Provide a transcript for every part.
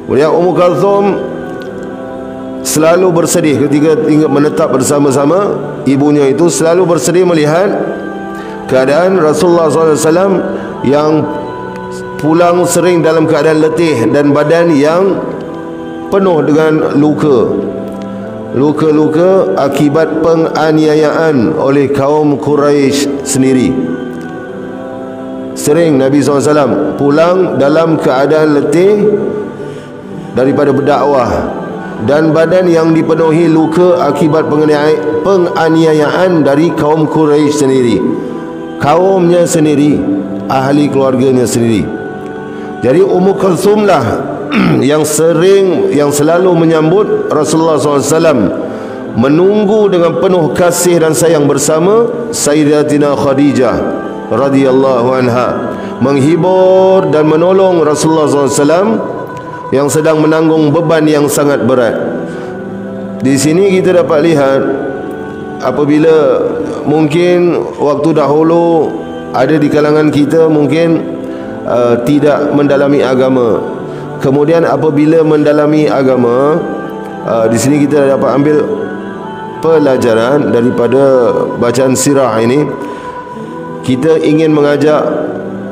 Kemudian Ummu Kalthum selalu bersedih ketika menetap bersama-sama ibunya itu, selalu bersedih melihat keadaan Rasulullah SAW yang pulang sering dalam keadaan letih dan badan yang penuh dengan luka-luka akibat penganiayaan oleh kaum Quraisy sendiri. Sering Nabi SAW pulang dalam keadaan letih daripada berdakwah dan badan yang dipenuhi luka akibat penganiayaan dari kaum Quraisy sendiri, kaumnya sendiri, ahli keluarganya sendiri. Jadi Ummu Kalthum lah yang selalu menyambut Rasulullah SAW, menunggu dengan penuh kasih dan sayang bersama Sayyidatina Khadijah radhiyallahu anha, menghibur dan menolong Rasulullah SAW yang sedang menanggung beban yang sangat berat. Di sini kita dapat lihat, apabila mungkin waktu dahulu ada di kalangan kita mungkin tidak mendalami agama, kemudian apabila mendalami agama, di sini kita dapat ambil pelajaran daripada bacaan sirah ini. Kita ingin mengajak,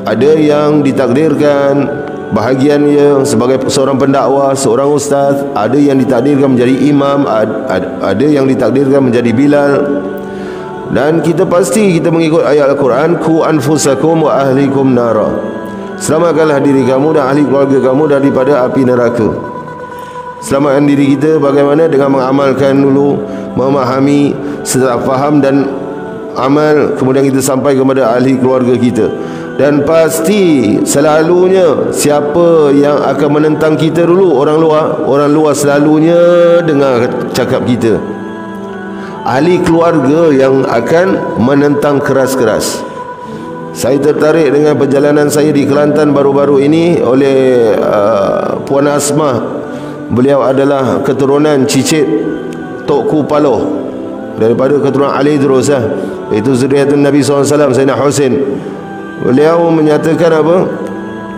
ada yang ditakdirkan bahagiannya sebagai seorang pendakwah, seorang ustaz, ada yang ditakdirkan menjadi imam, ada yang ditakdirkan menjadi Bilal. Dan kita mengikut ayat Al-Quran, ku anfusakum wa ahlikum nara, selamatkanlah diri kamu dan ahli keluarga kamu daripada api neraka. Selamatkan diri kita bagaimana? Dengan mengamalkan dulu, memahami, setelah faham dan amal, kemudian kita sampai kepada ahli keluarga kita. Dan pasti selalunya siapa yang akan menentang kita dulu? Orang luar selalunya dengar cakap kita. Ahli keluarga yang akan menentang keras-keras. Saya tertarik dengan perjalanan saya di Kelantan baru-baru ini oleh Puan Asmah. Beliau adalah keturunan cicit Tok Paloh, daripada keturunan Ali terus itu zuriatun Nabi SAW, Sayyidina Husain. Beliau menyatakan apa?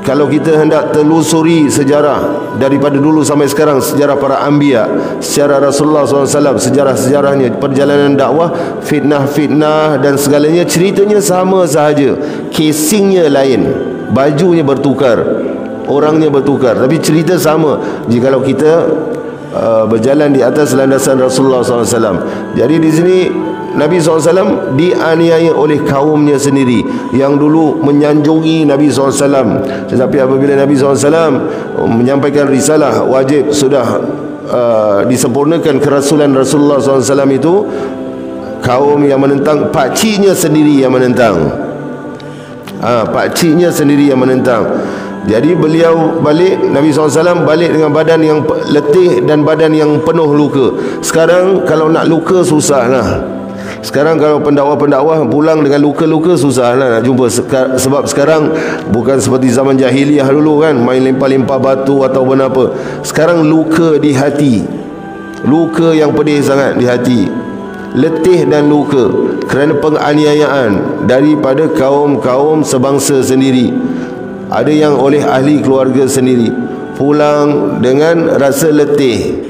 Kalau kita hendak telusuri sejarah daripada dulu sampai sekarang, sejarah para anbiya, sejarah Rasulullah SAW, sejarah-sejarahnya, perjalanan dakwah, fitnah-fitnah dan segalanya, ceritanya sama sahaja, casingnya lain, bajunya bertukar, orangnya bertukar, tapi cerita sama jikalau kita berjalan di atas landasan Rasulullah SAW. Jadi di sini Nabi SAW dianiaya oleh kaumnya sendiri yang dulu menyanjungi Nabi SAW. Tetapi apabila Nabi SAW menyampaikan risalah wajib, sudah disempurnakan kerasulan Rasulullah SAW, itu kaum yang menentang, pakciknya sendiri yang menentang. Pakciknya sendiri yang menentang. Jadi beliau balik, Nabi SAW balik dengan badan yang letih dan badan yang penuh luka. Sekarang kalau nak luka susah lah. Sekarang kalau pendakwah-pendakwah pulang dengan luka-luka susah lah nak jumpa. Sebab sekarang bukan seperti zaman jahiliah dulu kan, main lempar-lempar batu atau apa. Sekarang luka di hati, luka yang pedih sangat di hati, letih dan luka kerana penganiayaan daripada kaum-kaum sebangsa sendiri. Ada yang oleh ahli keluarga sendiri, pulang dengan rasa letih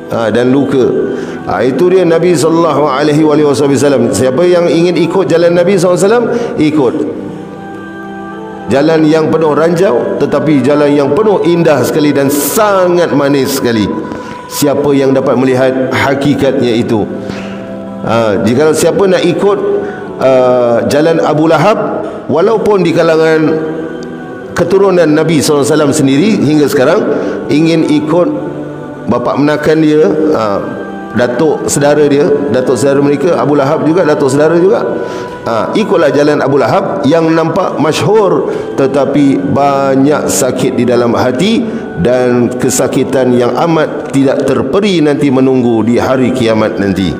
dan luka. Itu dia Nabi SAW. Siapa yang ingin ikut jalan Nabi SAW, ikut jalan yang penuh ranjau, tetapi jalan yang penuh indah sekali dan sangat manis sekali. Siapa yang dapat melihat hakikatnya itu. Jika siapa nak ikut jalan Abu Lahab, walaupun di kalangan keturunan Nabi SAW sendiri hingga sekarang, ingin ikut bapa menakan dia, datuk saudara dia, datuk saudara mereka Abu Lahab juga, datuk saudara juga, ikutlah jalan Abu Lahab yang nampak masyhur tetapi banyak sakit di dalam hati dan kesakitan yang amat tidak terperi nanti menunggu di hari kiamat nanti.